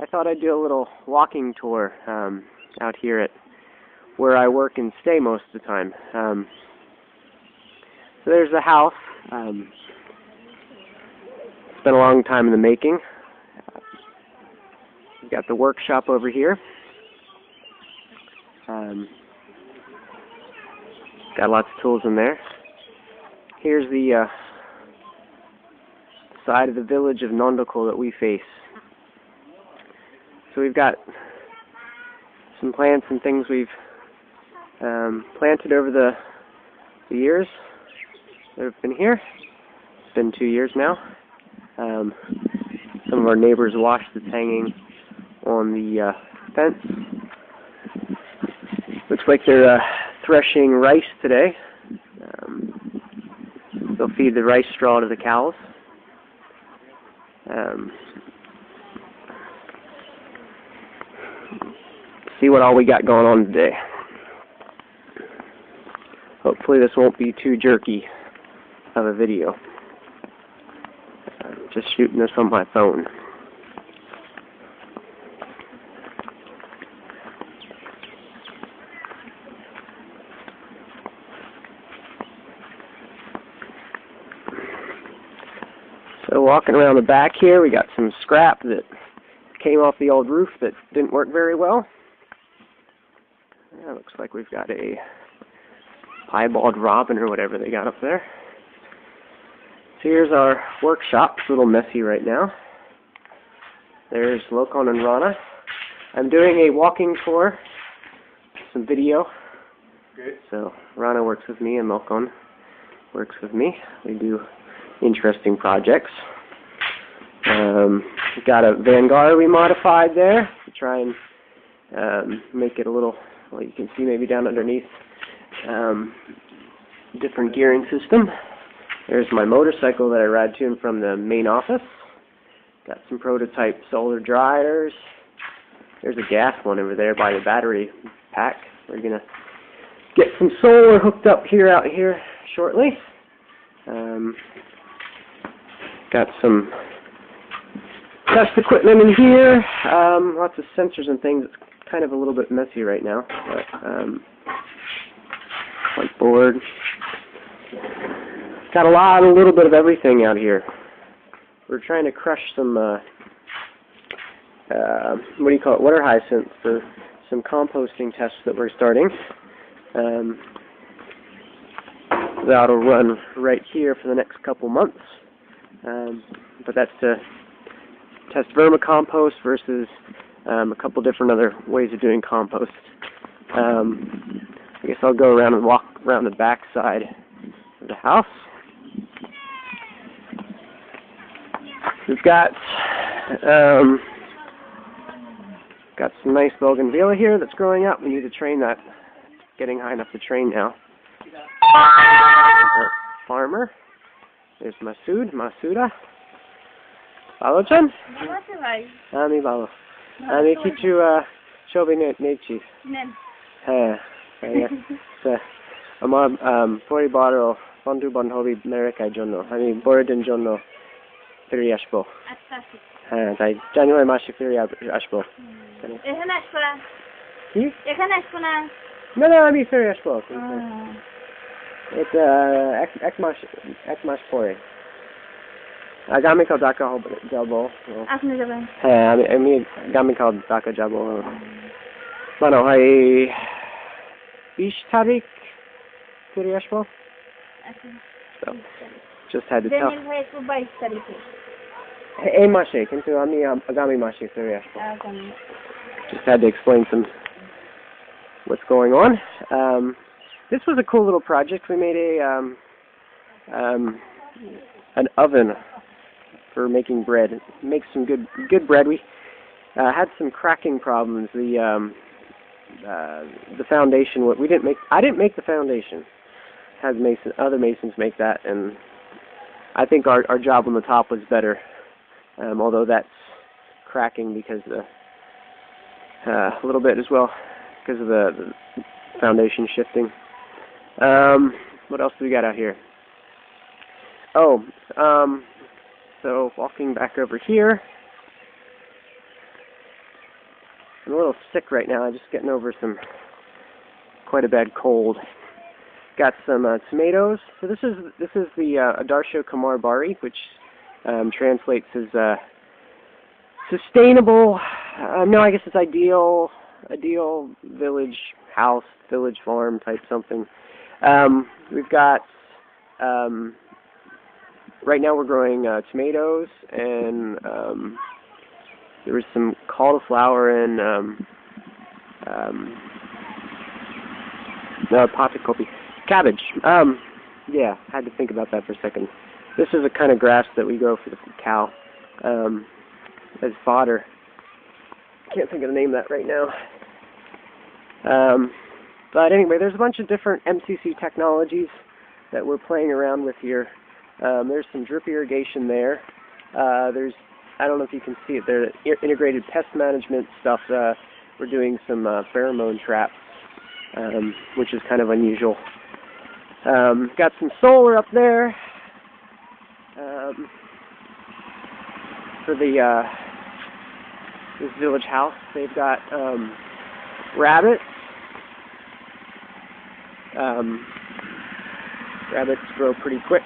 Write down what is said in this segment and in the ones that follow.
I thought I'd do a little walking tour out here at where I work and stay most of the time. So there's the house. It's been a long time in the making. We've got the workshop over here. Got lots of tools in there. Here's the side of the village of Nondokol that we face. So we've got some plants and things we've planted over the years that have been here. It's been 2 years now. Some of our neighbors washed that's hanging on the fence. Looks like they're threshing rice today. They'll feed the rice straw to the cows. See what all we got going on today. Hopefully this won't be too jerky of a video. Just shooting this on my phone. So walking around the back here, we got some scrap that came off the old roof that didn't work very well. Yeah, looks like we've got a piebald robin or whatever they got up there. So here's our workshop. It's a little messy right now. There's Lokon and Rana. I'm doing a walking tour, some video. Good. So Rana works with me and Lokon works with me. We do interesting projects. We've got a Vanguard we modified there to try and make it a little, well, you can see maybe down underneath, different gearing system. There's my motorcycle that I ride to and from the main office. Got some prototype solar dryers. There's a gas one over there by the battery pack. We're going to get some solar hooked up out here shortly. Got some test equipment in here. Lots of sensors and things. It's kind of a little bit messy right now. But, whiteboard. Got a little bit of everything out here. We're trying to crush some, what do you call it, water hyacinth for some composting tests that we're starting. That'll run right here for the next couple months. But that's to test vermicompost versus a couple different other ways of doing compost. I guess I'll go around and walk around the back side of the house. We've got some nice bougainvillea here that's growing up. We need to train that. It's getting high enough to train now. There's our farmer. There's Masuda. Balochan? Ami balo. Ami kichu shobi nechi. Ama pori baro bandu bandhobi America jonno. Ami borodin jonno firi ashbo. তাই জানুয়ারি মাসে ফিরে আসবো। এখানে আসবো না। কি? এখানে আসবো না। না আমি ফিরে আসবো। এটা এক মাস পরে। আগামীকাল ঢাকা যাবো। আপনি যাবেন? হ্যাঁ আমি আগামীকাল ঢাকা যাবো। মনে হয় 20 তারিখ ফিরে আসবো। So, just had to tell. Daniel ভাই একটু 22 তারিখে। এই মাসে কিন্তু আমি আগামী মাসে ফিরে আসবো। Just had to explain what's going on. This was a cool little project. We made an oven for making bread. It makes some good bread. We had some cracking problems. The foundation. I didn't make the foundation. Had other masons make that, and I think our job on the top was better. Although that's cracking because a little bit as well because of the foundation shifting. What else do we got out here? So walking back over here, I'm a little sick right now. I'm just getting over quite a bad cold. Got some tomatoes. So this is the Adarsho Kamar Bari, which translates as sustainable. No, I guess it's ideal village house, village farm type something. We've got right now we're growing tomatoes, and there was some cauliflower and poppy copy. Cabbage. Yeah, had to think about that for a second. This is a kind of grass that we grow for the cow as fodder. Can't think of the name of that right now. But anyway, there's a bunch of different MCC technologies that we're playing around with here. There's some drip irrigation there. There's, I don't know if you can see it there, integrated pest management stuff. We're doing some pheromone traps, which is kind of unusual. Got some solar up there for the this village house. They've got rabbits. Rabbits grow pretty quick.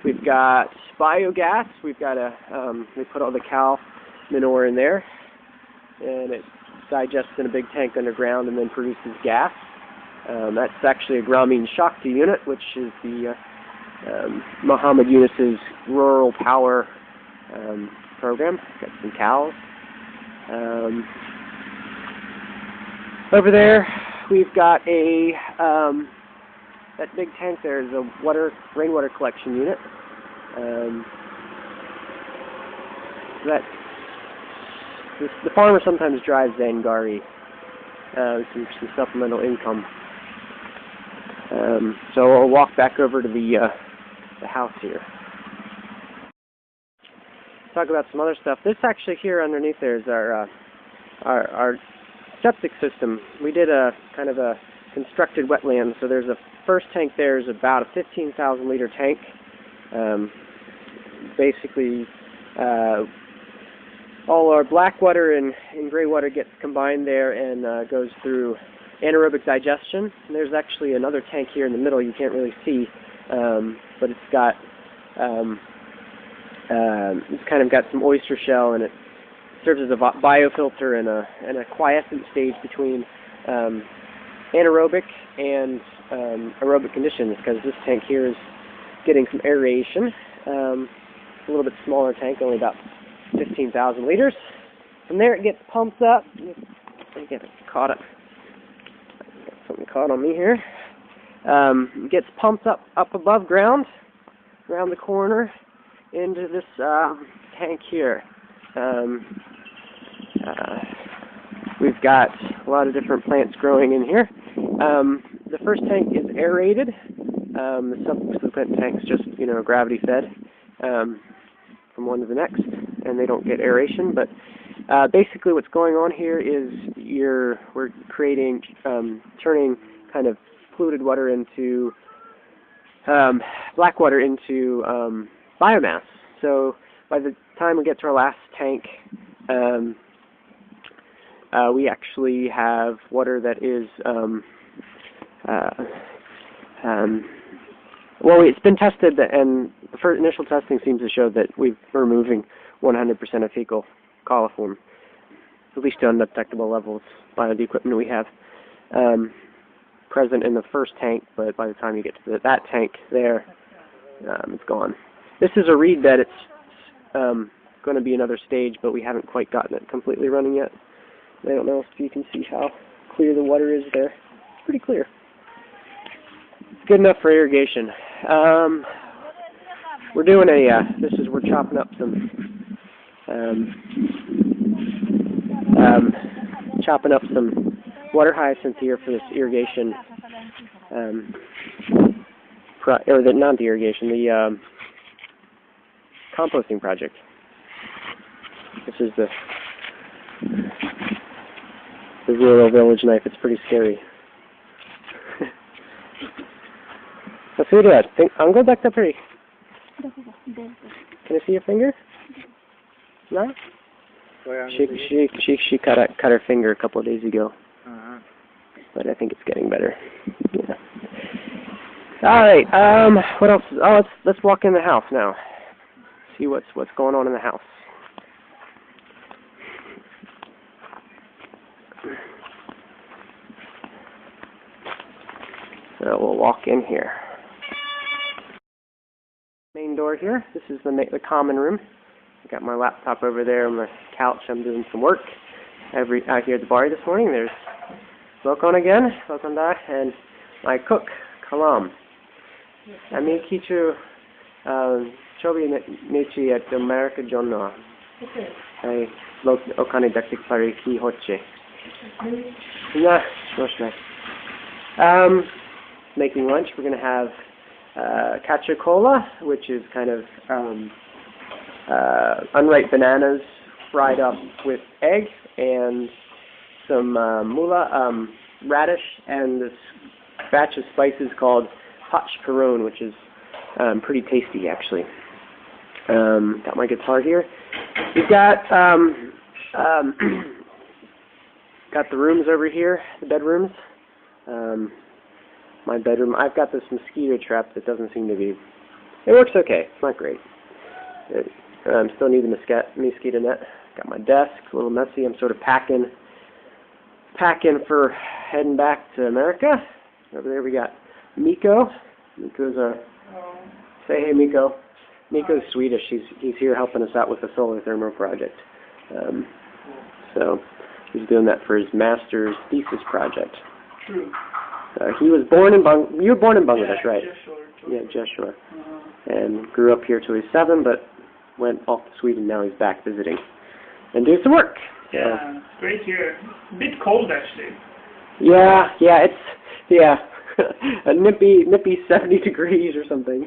We've got biogas. We've got we put all the cow manure in there, and it digests in a big tank underground and then produces gas. That's actually a Grameen Shakti unit, which is the Muhammad Yunus's rural power program. Got some cows. Over there, we've got that big tank there is a rainwater collection unit. The farmer sometimes drives Zangari, some supplemental income. So I'll walk back over to the house here. Talk about some other stuff. This actually here underneath there is our septic system. We did a kind of a constructed wetland. So there's a first tank there is about a 15,000 liter tank. Basically, all our black water and gray water gets combined there and goes through anaerobic digestion. And there's actually another tank here in the middle you can't really see, but it's got it's kind of got some oyster shell, and it serves as a biofilter and a quiescent stage between anaerobic and aerobic conditions, because this tank here is getting some aeration. A little bit smaller tank, only about 15,000 liters. From there it gets pumped up. Let me get it caught up. Got something caught on me here. It gets pumped up above ground, around the corner, into this tank here. We've got a lot of different plants growing in here. The first tank is aerated. The subsequent tanks just, gravity fed from one to the next, and they don't get aeration. But basically, what's going on here is we're creating, turning kind of polluted water into black water into biomass. So by the time we get to our last tank, we actually have water that is well, it's been tested, and the first initial testing seems to show that we're removing 100% of fecal coliform, at least to undetectable levels by the equipment we have present in the first tank. But by the time you get to that tank there, it's gone. This is a reed bed. It's going to be another stage, but we haven't quite gotten it completely running yet. I don't know if you can see how clear the water is there. It's pretty clear. It's good enough for irrigation. We're doing we're chopping up some water hyacinth here for this irrigation, not the irrigation, the composting project. This is the rural village knife. It's pretty scary. Let's see that. I'm going back up here. Can I see your finger? No? She cut her finger a couple of days ago. But I think it's getting better. Yeah. All right. What else? Oh, let's walk in the house now. See what's going on in the house. So we'll walk in here. Main door here. This is the common room. I got my laptop over there on the couch. I'm doing some work. Out here at the bar this morning. There's Welcome again, welcome back, and my cook, Kalam. Ami kichu chobi nechi at America Jonna. I look okane daktik pare ki hoche. Na, making lunch. We're gonna have cacio cola, which is kind of unripe bananas fried up with egg and some mula, radish, and this batch of spices called pachperon, which is pretty tasty, actually. Got my guitar here. We've got got the rooms over here, the bedrooms. My bedroom. I've got this mosquito trap that doesn't seem to be. It works okay. It's not great. Still need the mosquito net. Got my desk, a little messy. I'm sort of packing for heading back to America. Over there we got Miko. Miko's say hey Miko. Miko's Swedish. He's here helping us out with the solar thermal project. So he's doing that for his master's thesis project. True. He was born in you were born in Bangladesh, right? Yeah, Jeshua. And grew up here till he was 7, but went off to Sweden. Now he's back visiting and doing some work. Yeah, it's great here. A bit cold actually. Yeah, a nippy 70 degrees or something.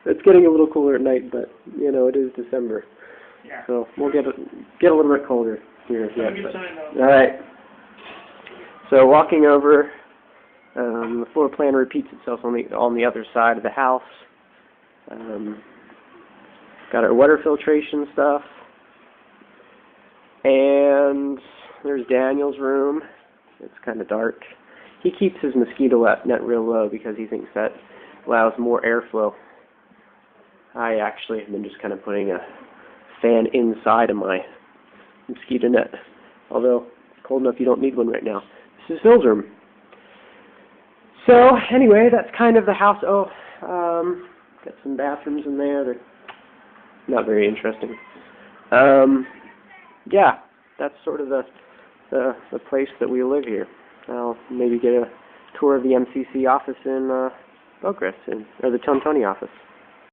It's getting a little cooler at night, but you know it is December, yeah. So we'll get a little bit colder here. Yeah, all right. So walking over, the floor plan repeats itself on the other side of the house. Got our water filtration stuff. And there's Daniel's room. It's kind of dark. He keeps his mosquito net real low because he thinks that allows more airflow. I actually have been just kind of putting a fan inside of my mosquito net. Although it's cold enough you don't need one right now. This is Phil's room. So anyway, that's kind of the house. Oh, got some bathrooms in there. They're not very interesting. Yeah, that's sort of the place that we live here. I'll maybe get a tour of the MCC office in Bucharest, or the Tontoni office.